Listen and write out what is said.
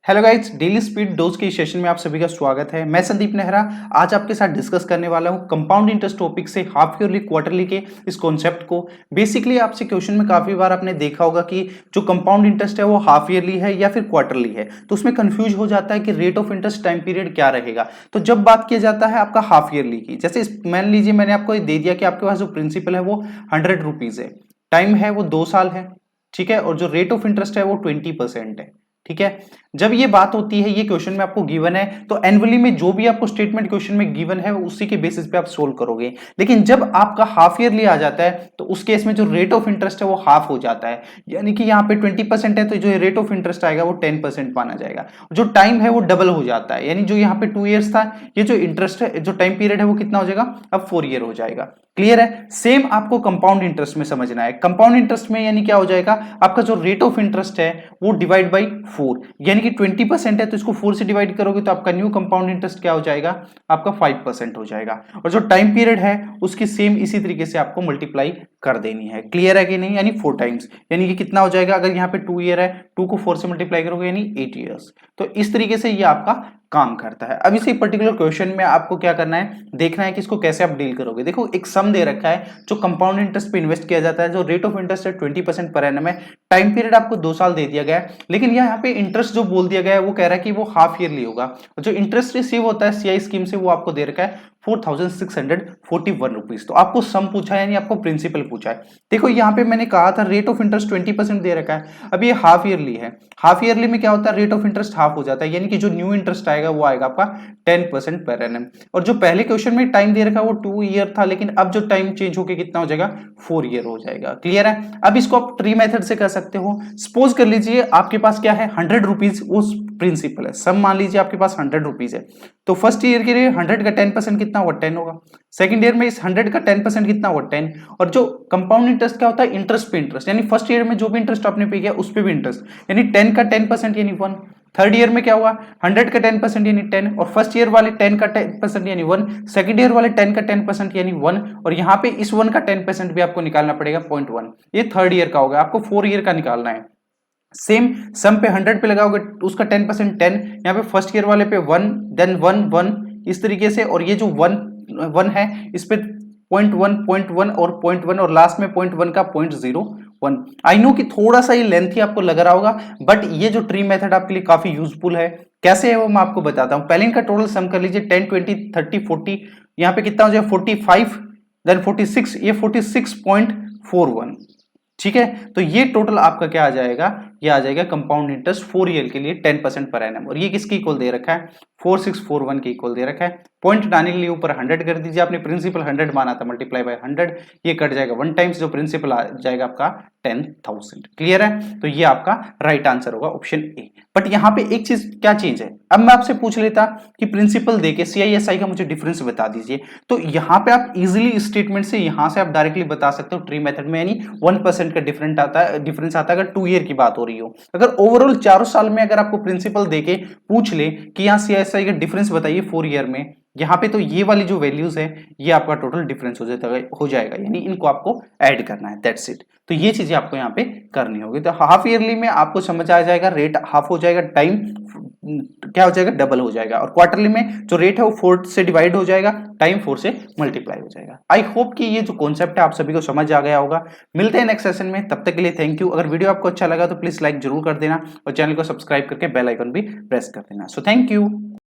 Hello guys, daily speed dose के इस session में आप सभी का स्वागत है। मैं संदीप नेहरा आज आपके साथ डिस्कस करने वाला हूं कंपाउंड इंटरेस्ट टॉपिक से हाफ ईयरली क्वार्टरली के इस कॉन्सेप्ट को। बेसिकली आपसे क्वेश्चन में काफी बार आपने देखा होगा कि जो कंपाउंड इंटरेस्ट है वो हाफ ईयरली है या फिर क्वार्टरली है, तो उसमें कंफ्यूज हो जाता है कि rate of interest time period क्या रहेगा। तो जब बात किया जाता है आपका हाफ ईयरली की, जैसे मान लीजिए मैंने आपको दे दिया कि आपके पास जो प्रिंसिपल है वो 100 रुपीज है, टाइम है वो 2 साल है, ठीक है, और जो रेट ऑफ इंटरेस्ट है वो 20% है। ठीक है, जब ये बात होती है, ये क्वेश्चन में आपको गिवन है, तो एनुअली में जो भी आपको स्टेटमेंट क्वेश्चन में गिवन है उसी के बेसिस पे आप सोल्व करोगे। लेकिन जब आपका हाफ ईयरली आ जाता है तो उस केस में जो रेट ऑफ इंटरेस्ट है वो हाफ हो जाता है, यानी कि यहाँ पे 20% है तो जो रेट ऑफ इंटरेस्ट आएगा वो 10% माना जाएगा। जो टाइम है वो डबल हो जाता है, यानी जो यहाँ पे 2 ईयर्स था, ये जो इंटरेस्ट है, जो टाइम पीरियड है वो कितना हो जाएगा, अब 4 ईयर हो जाएगा। क्लियर है? सेम आपको कंपाउंड इंटरेस्ट में समझना है। कंपाउंड इंटरेस्ट में यानी क्या हो जाएगा, आपका जो रेट ऑफ इंटरेस्ट है वो डिवाइड बाई 4, यानी कि 20% है तो इसको 4 से डिवाइड करोगे तो आपका न्यू कंपाउंड इंटरेस्ट क्या हो जाएगा, आपका 5% हो जाएगा। और जो टाइम पीरियड है उसकी सेम इसी तरीके से आपको मल्टीप्लाई कर देनी है। क्लियर है कि नहीं? यानी 4 टाइम्स, यानी कि कितना हो जाएगा, अगर यहाँ पे 2 ईयर है, 2 को 4 से मल्टीप्लाई करोगे यानी 8 ईयर्स। तो इस तरीके से ये आपका काम करता है। अब इसी पर्टिकुलर क्वेश्चन में आपको क्या करना है, देखना है कि इसको कैसे आप डील करोगे। देखो, एक सम दे रखा है जो कंपाउंड इंटरेस्ट पे इन्वेस्ट किया जाता है, जो रेट ऑफ इंटरेस्ट है 20% पर एनम है, टाइम पीरियड आपको 2 साल दे दिया गया है, लेकिन यहाँ पे इंटरेस्ट जो बोल दिया गया है वो कह रहा है कि वो हाफ ईयरली होगा। जो इंटरेस्ट रिसीव होता है सीआई स्कीम से वो आपको दे रखा है 4641 रुपीज। तो आपको सम पूछा है यानी आपको प्रिंसिपल पूछा है। देखो, यहाँ पे मैंने कहा था रेट ऑफ इंटरेस्ट 20% दे रखा है, अब ये हाफ ईयरली है। हाफ ईयरली में क्या होता है, रेट ऑफ इंटरेस्ट हाफ हो जाता है, यानी कि जो न्यू इंटरेस्ट आएगा वो आएगा आपका 10% पर एनम। और जो पहले क्वेश्चन में टाइम दे रखा है वो 2 ईयर था, लेकिन अब जो टाइम चेंज होकर कितना हो जाएगा, 4 ईयर हो जाएगा। क्लियर है? अब इसको आप ट्री मेथड से कर सकते हो। सपोज कर लीजिए आपके पास क्या है, 100 रुपीज वो प्रिंसिपल है, सम मान लीजिए आपके पास 100 रुपीज है, तो फर्स्ट ईयर के लिए 100 का 10% कितना हुआ, 10 होगा। सेकंड ईयर में इस 100 का 10% कितना हुआ, 10। और जो कंपाउंड इंटरेस्ट क्या होता है, इंटरेस्ट पे इंटरेस्ट, यानी फर्स्ट ईयर में जो भी इंटरेस्ट आपने पे किया उस पे भी इंटरेस्ट, यानी 10 का 10% यानी 1। थर्ड ईयर में क्या हुआ, 100 का 10% यानी 10, और फर्स्ट ईयर वाले 10 का 10% यानी 1, सेकंड ईयर वाले 10 का 10% यानी 1, और यहाँ पे इस 1 का 10% भी आपको निकालना पड़ेगा 0.1, ये थर्ड ईयर का होगा। आपको 4 ईयर का निकालना है। सेम सम पे 100 पे लगाओगे उसका 10% 10, यहाँ पे फर्स्ट ईयर वाले पे 1, देन 1 1, इस तरीके से, और ये जो 1 है इस पे 0.1 और 0.1 और लास्ट में 0.1 का 0.01। आई नो कि थोड़ा सा ये लेंथी आपको लग रहा होगा, बट ये जो ट्री मेथड आपके लिए काफी यूजफुल है। कैसे है वो मैं आपको बताता हूँ। पहले इनका टोटल सम कर लीजिए, 10 20 30 40, यहाँ पे कितना हो जाएगा 45, देन 46, ये 46.41। ठीक है, तो ये टोटल आपका क्या आ जाएगा, ये आ जाएगा कंपाउंड इंटरेस्ट 4 ईयर के लिए 10% पर एनम, और ये किसके इक्वल दे रखा है, 4641 के इक्वल दे रखा है। पॉइंट हटाने के लिए ऊपर 100 कर दीजिए, आपने प्रिंसिपल 100 माना था, मल्टीप्लाई बाय 100, ये कट जाएगा 1 टाइम्स, जो प्रिंसिपल आ जाएगा आपका 10,000। क्लियर है? तो ये आपका राइट आंसर होगा ऑप्शन ए। बट यहाँ पे एक चीज क्या चेंज है, अब मैं आपसे पूछ लेता कि प्रिंसिपल देके सीआईएसआई का मुझे डिफरेंस बता दीजिए, तो यहाँ पे आप इजिली स्टेटमेंट से यहाँ से आप डायरेक्टली बता सकते हो ट्री मेथड में, यानी 1% का डिफरेंस आता है अगर 2 ईयर की बात हो रही हो। अगर ओवरऑल 4 साल में अगर आपको प्रिंसिपल देके पूछ ले कि यहाँ सीआईएसआई का डिफरेंस बताइए 4 ईयर में, यहाँ पे तो ये वाली जो वैल्यूज है ये आपका टोटल डिफरेंस हो जाएगा, यानी इनको आपको ऐड करना है, दैट्स इट। तो ये चीजें आपको यहाँ पे करनी होगी। तो हाफ ईयरली में आपको समझ आ जाएगा, रेट हाफ हो जाएगा, टाइम क्या हो जाएगा, डबल हो जाएगा, और क्वार्टरली में जो रेट है वो 4 से डिवाइड हो जाएगा, टाइम 4 से मल्टीप्लाई हो जाएगा। आई होप कि ये जो कॉन्सेप्ट है आप सभी को समझ आ गया होगा। मिलते हैं नेक्स्ट सेशन में, तब तक के लिए थैंक यू। अगर वीडियो आपको अच्छा लगा तो प्लीज लाइक जरूर कर देना, और चैनल को सब्सक्राइब करके बेल आइकन भी प्रेस कर देना। So thank you.